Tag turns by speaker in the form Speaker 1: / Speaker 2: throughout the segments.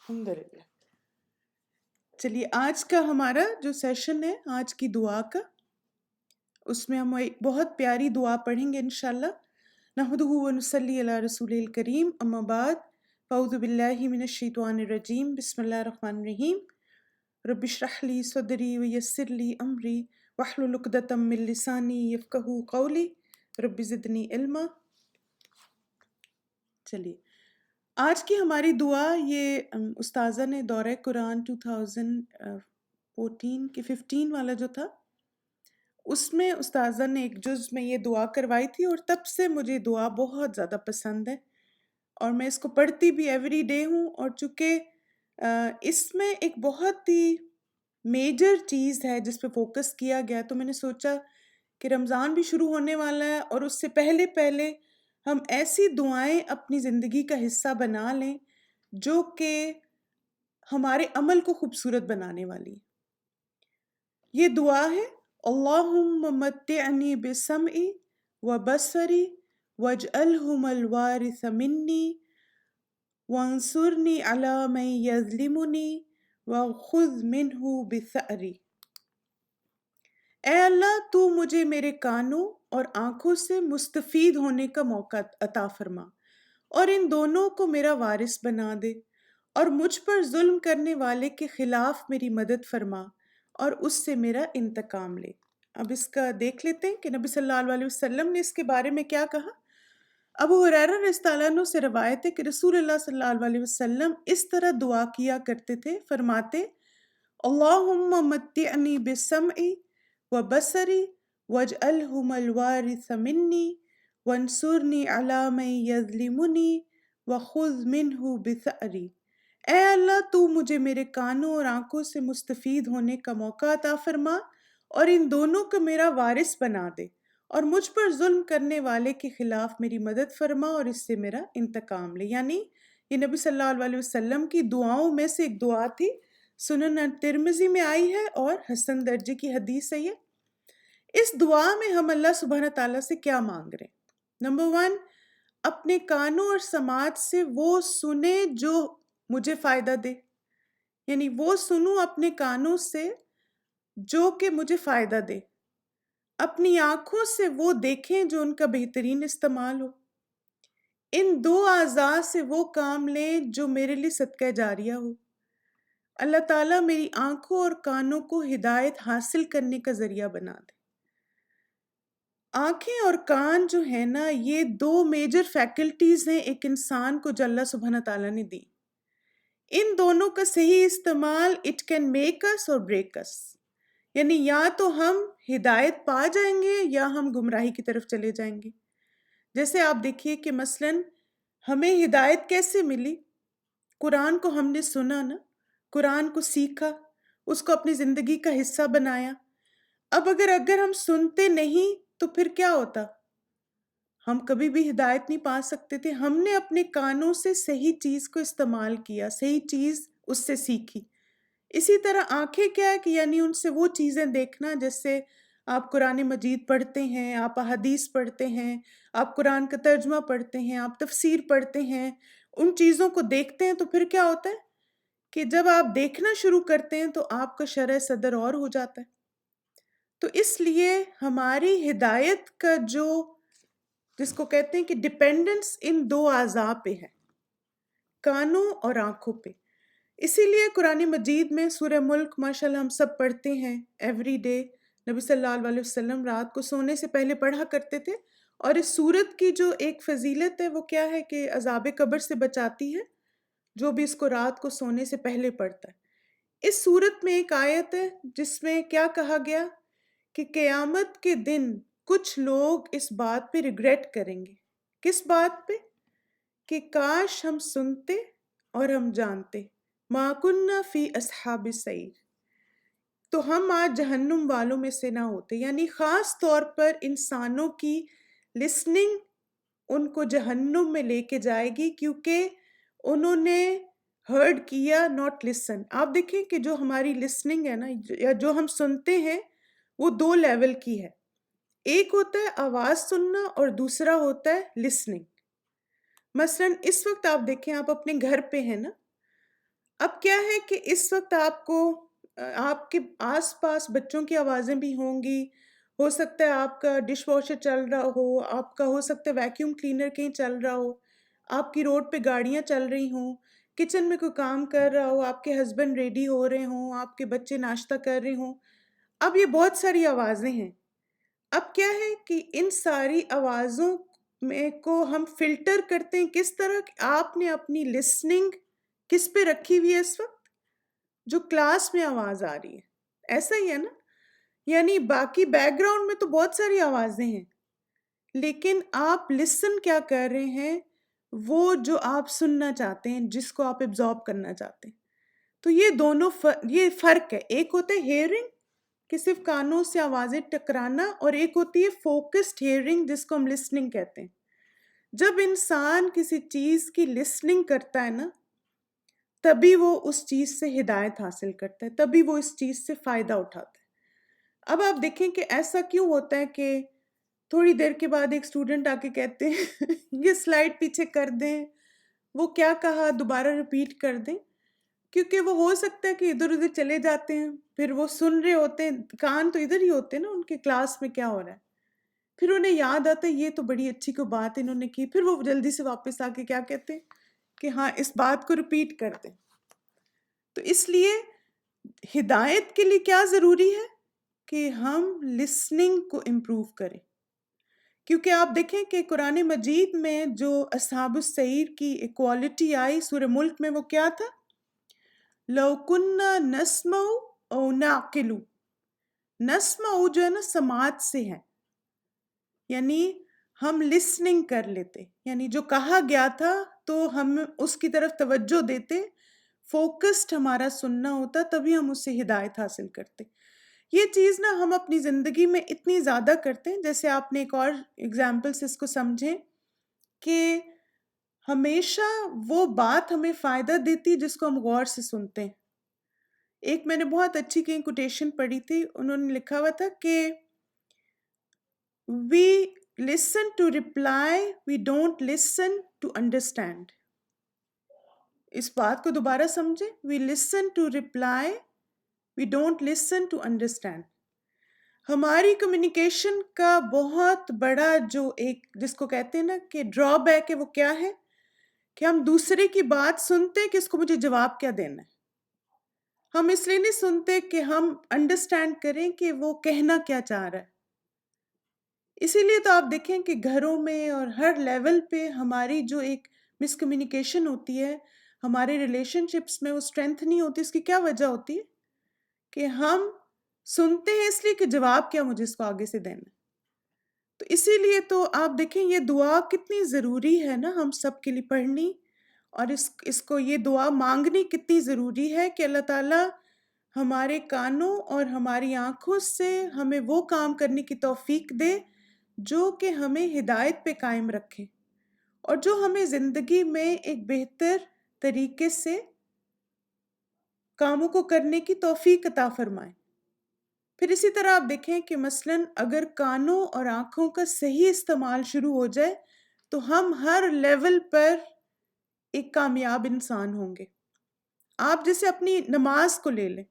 Speaker 1: الحمدللہ۔ چلیے آج کا ہمارا جو سیشن ہے آج کی دعا کا، اس میں ہم ایک بہت پیاری دعا پڑھیں گے انشاءاللہ۔ نحمدہ ونصلی علی رسول الکریم، اما بعد، فاعوذ باللہ من الشیطان الرجیم، بسم اللہ الرحمن الرحیم۔ رب اشرح لی صدری ویسر لی امری واحلل عقدۃ من لسانی یفقہوا قولی، رب زدنی علما۔ چلیے آج کی ہماری دعا یہ استاذہ نے دورہ قرآن 2014 کے 15 والا جو تھا، اس میں استاذہ نے ایک جز میں یہ دعا کروائی تھی، اور تب سے مجھے دعا بہت زیادہ پسند ہے اور میں اس کو پڑھتی بھی ایوری ڈے ہوں۔ اور چونکہ اس میں ایک بہت ہی میجر چیز ہے جس پہ فوکس کیا گیا، تو میں نے سوچا کہ رمضان بھی شروع ہونے والا ہے اور اس سے پہلے پہلے ہم ایسی دعائیں اپنی زندگی کا حصہ بنا لیں جو کہ ہمارے عمل کو خوبصورت بنانے والی ہے۔ یہ دعا ہے، اللہم متعنی بسمعی وبصری واجعلہم الوارث منی وانصرنی علی من یظلمنی وخذ منہ بثأری۔ اے اللہ، تو مجھے میرے کانوں اور آنکھوں سے مستفید ہونے کا موقع عطا فرما، اور ان دونوں کو میرا وارث بنا دے، اور مجھ پر ظلم کرنے والے کے خلاف میری مدد فرما اور اس سے میرا انتقام لے۔ اب اس کا دیکھ لیتے ہیں کہ نبی صلی اللہ علیہ وسلم نے اس کے بارے میں کیا کہا۔ ابو ہریرہ رضی اللہ عنہ سے روایت ہے کہ رسول اللہ صلی اللہ علیہ وسلم اس طرح دعا کیا کرتے تھے، فرماتے، اللہم متعنی بسمعی وبصری واجعلہم الوارث منی وانصرنی علی من یظلمنی وخذ منہ بثأری۔ اے اللہ، تو مجھے میرے کانوں اور آنکھوں سے مستفید ہونے کا موقع عطا فرما اور ان دونوں کو میرا وارث بنا دے، اور مجھ پر ظلم کرنے والے کے خلاف میری مدد فرما اور اس سے میرا انتقام لے۔ یعنی یہ نبی صلی اللہ علیہ وسلم کی دعاؤں میں سے ایک دعا تھی، سنن ترمذی میں آئی ہے اور حسن درجے کی حدیث ہے یہ۔ اس دعا میں ہم اللہ سبحانہ تعالیٰ سے کیا مانگ رہے ہیں؟ نمبر 1، اپنے کانوں اور سماعت سے وہ سنے جو مجھے فائدہ دے، یعنی وہ سنوں اپنے کانوں سے جو کہ مجھے فائدہ دے۔ اپنی آنکھوں سے وہ دیکھیں جو ان کا بہترین استعمال ہو۔ ان دو اعضاء سے وہ کام لیں جو میرے لیے صدقہ جاریہ ہو۔ اللہ تعالیٰ میری آنکھوں اور کانوں کو ہدایت حاصل کرنے کا ذریعہ بنا دے۔ آنکھیں اور کان جو ہیں نا، یہ دو میجر فیکلٹیز ہیں ایک انسان کو جو اللہ سبحانہ تعالیٰ نے دی۔ ان دونوں کا صحیح استعمال اٹ کین میک اس اور بریک اس، یعنی یا تو ہم ہدایت پا جائیں گے یا ہم گمراہی کی طرف چلے جائیں گے۔ جیسے آپ دیکھیے کہ مثلاً ہمیں ہدایت کیسے ملی؟ قرآن کو ہم نے سنا نا، قرآن کو سیکھا، اس کو اپنی زندگی کا حصہ بنایا۔ اب اگر ہم سنتے نہیں تو پھر کیا ہوتا؟ ہم کبھی بھی ہدایت نہیں پا سکتے تھے۔ ہم نے اپنے کانوں سے صحیح چیز کو استعمال کیا، صحیح چیز اس سے سیکھی۔ اسی طرح آنکھیں کیا ہے کہ یعنی ان سے وہ چیزیں دیکھنا، جیسے آپ قرآن مجید پڑھتے ہیں، آپ احادیث پڑھتے ہیں، آپ قرآن کا ترجمہ پڑھتے ہیں، آپ تفسیر پڑھتے ہیں، ان چیزوں کو دیکھتے ہیں، تو پھر کیا ہوتا ہے کہ جب آپ دیکھنا شروع کرتے ہیں تو آپ کا شرح صدر اور ہو جاتا ہے۔ تو اس لیے ہماری ہدایت کا جس کو کہتے ہیں کہ ڈپینڈنس ان دو اعضاء پہ ہے، کانوں اور آنکھوں پہ۔ اسی لیے قرآن مجید میں سورہ ملک ماشاءاللہ ہم سب پڑھتے ہیں ایوری ڈے۔ نبی صلی اللہ علیہ وسلم رات کو سونے سے پہلے پڑھا کرتے تھے، اور اس سورت کی جو ایک فضیلت ہے وہ کیا ہے کہ عذاب قبر سے بچاتی ہے جو بھی اس کو رات کو سونے سے پہلے پڑھتا ہے۔ اس سورت میں ایک آیت ہے جس میں کیا کہا گیا کہ قیامت کے دن کچھ لوگ اس بات پہ ریگریٹ کریں گے۔ کس بات پہ؟ کہ کاش ہم سنتے اور ہم جانتے، ما کننا فی اصحاب السعیر، تو ہم آج جہنم والوں میں سے نہ ہوتے۔ یعنی خاص طور پر انسانوں کی لسننگ ان کو جہنم میں لے کے جائے گی، کیونکہ انہوں نے ہرڈ کیا، ناٹ لسن۔ آپ دیکھیں کہ جو ہماری لسننگ ہے نا، یا جو ہم سنتے ہیں، وہ دو لیول کی ہے۔ ایک ہوتا ہے آواز سننا اور دوسرا ہوتا ہے لسننگ۔ مثلاً اس وقت آپ دیکھیں، آپ اپنے گھر پہ ہیں نا، اب کیا ہے کہ اس وقت آپ کو آپ کے آس پاس بچوں کی آوازیں بھی ہوں گی، ہو سکتا ہے آپ کا ڈش واشر چل رہا ہو، آپ کا ہو سکتا ہے ویکیوم کلینر کہیں چل رہا ہو، آپ کی روڈ پہ گاڑیاں چل رہی ہوں، کچن میں کوئی کام کر رہا ہو، آپ کے ہسبینڈ ریڈی ہو رہے ہوں، آپ کے بچے ناشتہ کر رہے ہوں. اب یہ بہت ساری آوازیں ہیں. اب کیا ہے کہ ان ساری آوازوں میں کو ہم فلٹر کرتے ہیں کس طرح کہ آپ نے اپنی لسننگ کس پہ رکھی ہوئی ہے اس وقت؟ جو کلاس میں آواز آ رہی ہے. ایسا ہی ہے نا؟ یعنی باقی بیک گراؤنڈ میں تو بہت ساری آوازیں ہیں، لیکن آپ لسن کیا کر رہے ہیں؟ وہ جو آپ سننا چاہتے ہیں، جس کو آپ ایبزارب کرنا چاہتے ہیں. تو یہ دونوں یہ فرق ہے. ایک ہوتا ہے ہیئرنگ کہ صرف کانوں سے آوازیں ٹکرانا، اور ایک ہوتی ہے فوکسڈ ہیئرنگ جس کو ہم لسننگ کہتے ہیں. جب انسان کسی چیز کی لسننگ کرتا ہے نا، تبھی وہ اس چیز سے ہدایت حاصل کرتا ہے، تبھی وہ اس چیز سے فائدہ اٹھاتا ہے. اب آپ دیکھیں کہ ایسا کیوں ہوتا ہے کہ تھوڑی دیر کے بعد ایک اسٹوڈنٹ آ کے کہتے ہیں یہ سلائڈ پیچھے کر دیں، وہ کیا کہا دوبارہ ریپیٹ کر دیں. کیونکہ وہ ہو سکتا ہے کہ ادھر ادھر چلے جاتے ہیں، پھر وہ سن رہے ہوتے ہیں، کان تو ادھر ہی ہوتے ہیں نا ان کے کلاس میں کیا ہو رہا ہے. پھر انہیں یاد آتا ہے یہ تو بڑی اچھی کوئی بات انہوں نے کی، پھر وہ جلدی سے واپس آ کے کیا کہتے ہیں کہ ہاں اس بات کو ریپیٹ کر دیں. تو اس لیے ہدایت کے لیے کیا ضروری ہے کہ ہم لسننگ کو امپروو کریں. کیونکہ آپ دیکھیں کہ قرآن مجید میں جو اصحاب السعیر کی ایکوالٹی آئی سورہ ملک میں، وہ کیا تھا؟ لو کننا نسمع او نعقل. نسمع جو ہے نا سماعت سے ہے، یعنی ہم لسننگ کر لیتے، یعنی جو کہا گیا تھا تو ہم اس کی طرف توجہ دیتے، فوکسڈ ہمارا سننا ہوتا، تبھی ہم اس سے ہدایت حاصل کرتے. یہ چیز نا ہم اپنی زندگی میں اتنی زیادہ کرتے ہیں. جیسے آپ نے ایک اور ایگزامپل سے اس کو سمجھیں کہ ہمیشہ وہ بات ہمیں فائدہ دیتی جس کو ہم غور سے سنتے ہیں. ایک میں نے بہت اچھی کہیں کوٹیشن پڑھی تھی، انہوں نے لکھا ہوا تھا کہ we listen to reply, we don't listen to understand. اس بات کو دوبارہ سمجھیں. we listen to reply, we don't listen to understand. ہماری کمیونیکیشن کا بہت بڑا جو ایک جس کو کہتے ہیں نا کہ ڈرا بیک ہے، وہ کیا ہے کہ ہم دوسرے کی بات سنتے کہ اس کو مجھے جواب کیا دینا ہے. ہم اس لیے نہیں سنتے کہ ہم انڈرسٹینڈ کریں کہ وہ کہنا کیا چاہ رہا ہے. اسی لیے تو آپ دیکھیں کہ گھروں میں اور ہر لیول پہ ہماری جو ایک مس کمیونیکیشن ہوتی ہے، ہمارے ریلیشن شپس میں وہ اسٹرینتھ نہیں ہوتی. اس کی کیا وجہ ہوتی ہے کہ ہم سنتے ہیں اس لیے کہ جواب کیا مجھے اس کو آگے سے دینا. تو اسی لیے تو آپ دیکھیں یہ دعا کتنی ضروری ہے نا ہم سب کے لیے پڑھنی، اور اس کو یہ دعا مانگنی کتنی ضروری ہے کہ اللہ تعالیٰ ہمارے کانوں اور ہماری آنکھوں سے ہمیں وہ کام کرنے کی توفیق دے جو کہ ہمیں ہدایت پہ قائم رکھے، اور جو ہمیں زندگی میں ایک بہتر طریقے سے کاموں کو کرنے کی توفیق عطا فرمائے. پھر اسی طرح آپ دیکھیں کہ مثلاً اگر کانوں اور آنکھوں کا صحیح استعمال شروع ہو جائے تو ہم ہر لیول پر ایک کامیاب انسان ہوں گے. آپ جیسے اپنی نماز کو لے لیں،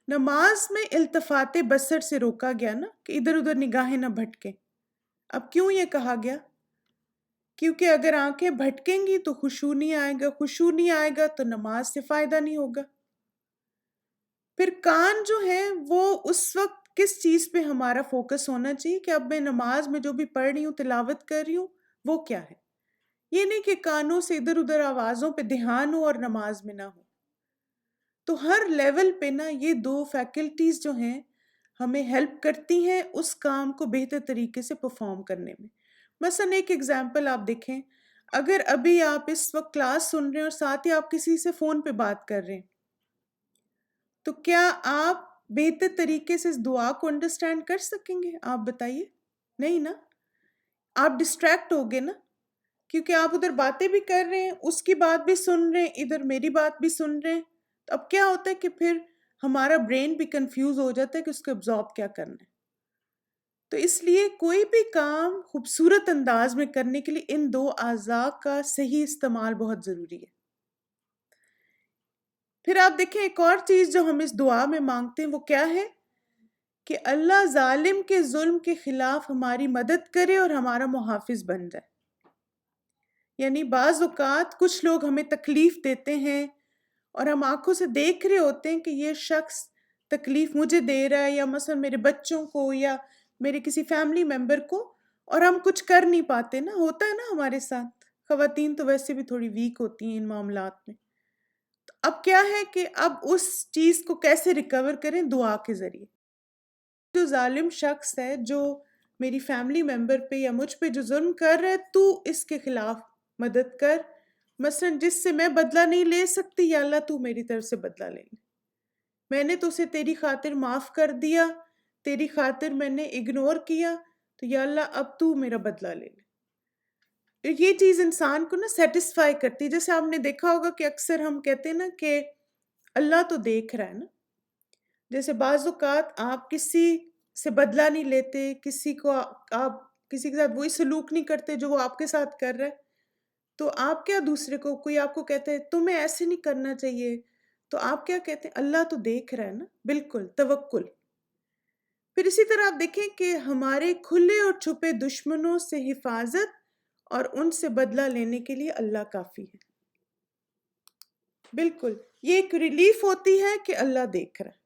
Speaker 1: نماز میں التفات بصر سے روکا گیا نا کہ ادھر ادھر نگاہیں نہ بھٹکیں. اب کیوں یہ کہا گیا؟ کیونکہ اگر آنکھیں بھٹکیں گی تو خشوع نہیں آئے گا، خشوع نہیں آئے گا تو نماز سے فائدہ نہیں ہوگا. پھر کان جو ہیں وہ اس وقت کس چیز پہ ہمارا فوکس ہونا چاہیے کہ اب میں نماز میں جو بھی پڑھ رہی ہوں، تلاوت کر رہی ہوں، وہ کیا ہے. یہ نہیں کہ کانوں سے ادھر ادھر آوازوں پہ دھیان ہو اور نماز میں نہ ہو. تو ہر لیول پہ نا یہ دو فیکلٹیز جو ہیں ہمیں ہیلپ کرتی ہیں اس کام کو بہتر طریقے سے پرفارم کرنے میں. مثلا ایک ایگزامپل آپ دیکھیں، اگر ابھی آپ اس وقت کلاس سن رہے ہیں اور ساتھ ہی آپ کسی سے فون پہ بات کر رہے ہیں، تو کیا آپ بہتر طریقے سے اس دعا کو انڈرسٹینڈ کر سکیں گے؟ آپ بتائیے. نہیں نا، آپ ڈسٹریکٹ ہوگے نا، کیونکہ آپ ادھر باتیں بھی کر رہے ہیں، اس کی بات بھی سن رہے ہیں، ادھر میری بات بھی سن رہے ہیں. تو اب کیا ہوتا ہے کہ پھر ہمارا برین بھی کنفیوز ہو جاتا ہے کہ اس کو ابزارب کیا کرنا ہے. تو اس لیے کوئی بھی کام خوبصورت انداز میں کرنے کے لیے ان دو اعضاء کا صحیح استعمال بہت ضروری ہے. پھر آپ دیکھیں ایک اور چیز جو ہم اس دعا میں مانگتے ہیں وہ کیا ہے کہ اللہ ظالم کے ظلم کے خلاف ہماری مدد کرے اور ہمارا محافظ بن جائے. یعنی بعض اوقات کچھ لوگ ہمیں تکلیف دیتے ہیں اور ہم آنکھوں سے دیکھ رہے ہوتے ہیں کہ یہ شخص تکلیف مجھے دے رہا ہے یا مثلا میرے بچوں کو یا میرے کسی فیملی ممبر کو، اور ہم کچھ کر نہیں پاتے نا. ہوتا ہے نا ہمارے ساتھ، خواتین تو ویسے بھی تھوڑی ویک ہوتی ہیں ان معاملات میں. تو اب کیا ہے کہ اب اس چیز کو کیسے ریکور کریں؟ دعا کے ذریعے. جو ظالم شخص ہے جو میری فیملی ممبر پہ یا مجھ پہ جو ظلم کر رہا ہے، تو اس کے خلاف مدد کر. مثلا جس سے میں بدلہ نہیں لے سکتی، یا اللہ تو میری طرف سے بدلہ لے لے. میں نے تو اسے تیری خاطر معاف کر دیا، تیری خاطر میں نے اگنور کیا، تو یا اللہ اب تو میرا بدلہ لے لے. یہ چیز انسان کو نا سیٹسفائی کرتی ہے. جیسے آپ نے دیکھا ہوگا کہ اکثر ہم کہتے ہیں نا کہ اللہ تو دیکھ رہا ہے نا. جیسے بعض اوقات آپ کسی سے بدلہ نہیں لیتے، کسی کو آپ کسی کے ساتھ وہی سلوک نہیں کرتے جو وہ آپ کے ساتھ کر رہا ہے، تو آپ کیا دوسرے کو، کوئی آپ کو کہتے ہیں تمہیں ایسے نہیں کرنا چاہیے، تو آپ کیا کہتے ہیں؟ اللہ تو دیکھ رہا ہے نا. بالکل توکل. پھر اسی طرح آپ دیکھیں کہ ہمارے کھلے اور چھپے دشمنوں سے حفاظت اور ان سے بدلہ لینے کے لیے اللہ کافی ہے. بالکل یہ ایک ریلیف ہوتی ہے کہ اللہ دیکھ رہا ہے.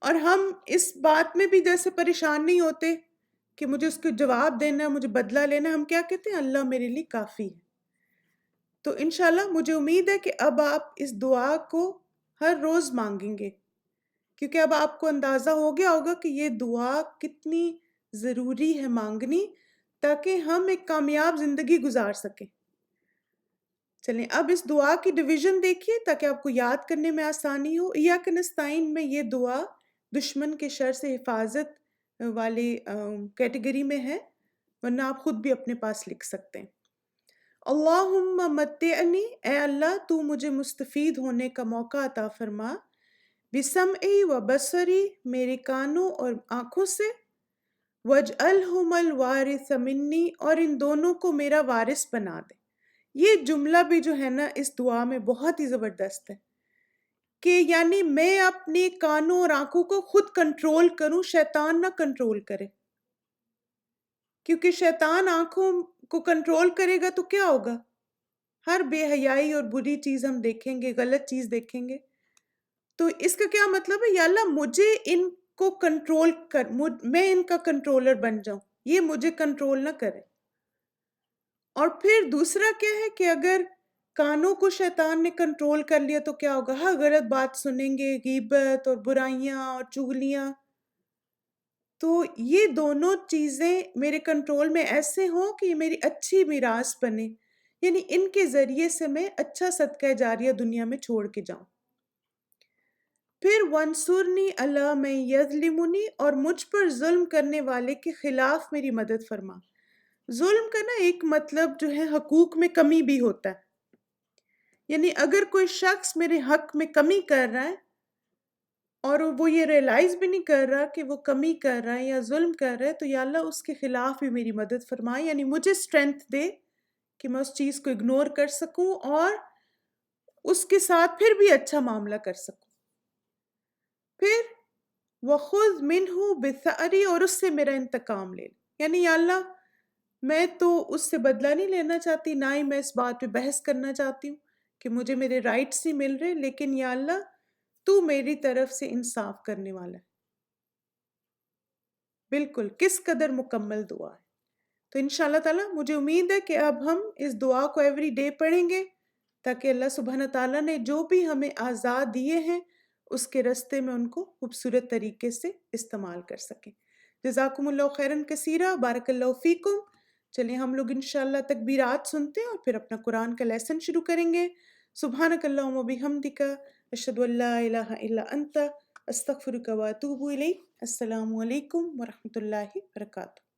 Speaker 1: اور ہم اس بات میں بھی جیسے پریشان نہیں ہوتے کہ مجھے اس کو جواب دینا ہے، مجھے بدلہ لینا ہے. ہم کیا کہتے ہیں؟ اللہ میرے لیے کافی ہے. تو انشاءاللہ مجھے امید ہے کہ اب آپ اس دعا کو ہر روز مانگیں گے، کیونکہ اب آپ کو اندازہ ہو گیا ہوگا کہ یہ دعا کتنی ضروری ہے مانگنی، تاکہ ہم ایک کامیاب زندگی گزار سکیں. چلیں اب اس دعا کی ڈویژن دیکھیے تاکہ آپ کو یاد کرنے میں آسانی ہو. ایاک نستعین میں یہ دعا دشمن کے شر سے حفاظت والی کیٹیگری میں ہے، ورنہ آپ خود بھی اپنے پاس لکھ سکتے ہیں. اللہم متعنی، اے اللہ تو مجھے مستفید ہونے کا موقع عطا فرما، بسمعی و بصری، میرے کانوں اور آنکھوں سے، وجعلہم الوارث منی، اور ان دونوں کو میرا وارث بنا دے. یہ جملہ بھی جو ہے نا اس دعا میں بہت ہی زبردست ہے کہ یعنی میں اپنے کانوں اور آنکھوں کو خود کنٹرول کروں، شیطان نہ کنٹرول کرے. کیونکہ شیطان آنکھوں کو کنٹرول کرے گا تو کیا ہوگا؟ ہر بے حیائی اور بری چیز ہم دیکھیں گے، غلط چیز دیکھیں گے. تو اس کا کیا مطلب ہے؟ یا اللہ مجھے ان کو کنٹرول کر، میں ان کا کنٹرولر بن جاؤں، یہ مجھے کنٹرول نہ کرے. اور پھر دوسرا کیا ہے کہ اگر کانوں کو شیطان نے کنٹرول کر لیا تو کیا ہوگا؟ ہر غلط بات سنیں گے، غیبت اور برائیاں اور چغلیاں. تو یہ دونوں چیزیں میرے کنٹرول میں ایسے ہوں کہ یہ میری اچھی میراث بنے، یعنی ان کے ذریعے سے میں اچھا صدقہ جاریہ دنیا میں چھوڑ کے جاؤں. پھر وانصرنی علی من یظلمنی، اور مجھ پر ظلم کرنے والے کے خلاف میری مدد فرما. ظلم کا نا ایک مطلب جو ہے حقوق میں کمی بھی ہوتا ہے. یعنی اگر کوئی شخص میرے حق میں کمی کر رہا ہے اور وہ یہ ریئلائز بھی نہیں کر رہا کہ وہ کمی کر رہا ہے یا ظلم کر رہا ہے، تو یا اللہ اس کے خلاف بھی میری مدد فرمائے. یعنی مجھے اسٹرینتھ دے کہ میں اس چیز کو اگنور کر سکوں اور اس کے ساتھ پھر بھی اچھا معاملہ کر سکوں. پھر وَخُذْ مِنْهُ بِثَأْرِي، اور اس سے میرا انتقام لے. یعنی یا اللہ میں تو اس سے بدلہ نہیں لینا چاہتی، نہ ہی میں اس بات پہ بحث کرنا چاہتی ہوں کہ مجھے میرے رائٹس نہیں مل رہے، لیکن یا اللہ تو میری طرف سے انصاف کرنے والا ہے. بالکل کس قدر مکمل دعا ہے. تو انشاءاللہ تعالیٰ مجھے امید ہے کہ اب ہم اس دعا کو ایوری ڈے پڑھیں گے تاکہ اللہ سبحانہ تعالیٰ نے جو بھی ہمیں آزاد دیے ہیں اس کے رستے میں ان کو خوبصورت طریقے سے استعمال کر سکیں. جزاکم اللہ خیراً کثیرہ، بارک اللہ فیکم. چلیں ہم لوگ انشاءاللہ تکبیرات سنتے ہیں اور پھر اپنا قرآن کا لیسن شروع کریں گے. سبحانک اللہم و بحمدک، اشہد ان لا الہ الا انت، استغفرک و اتوب الیک. السلام علیکم ورحمۃ اللہ وبرکاتہ.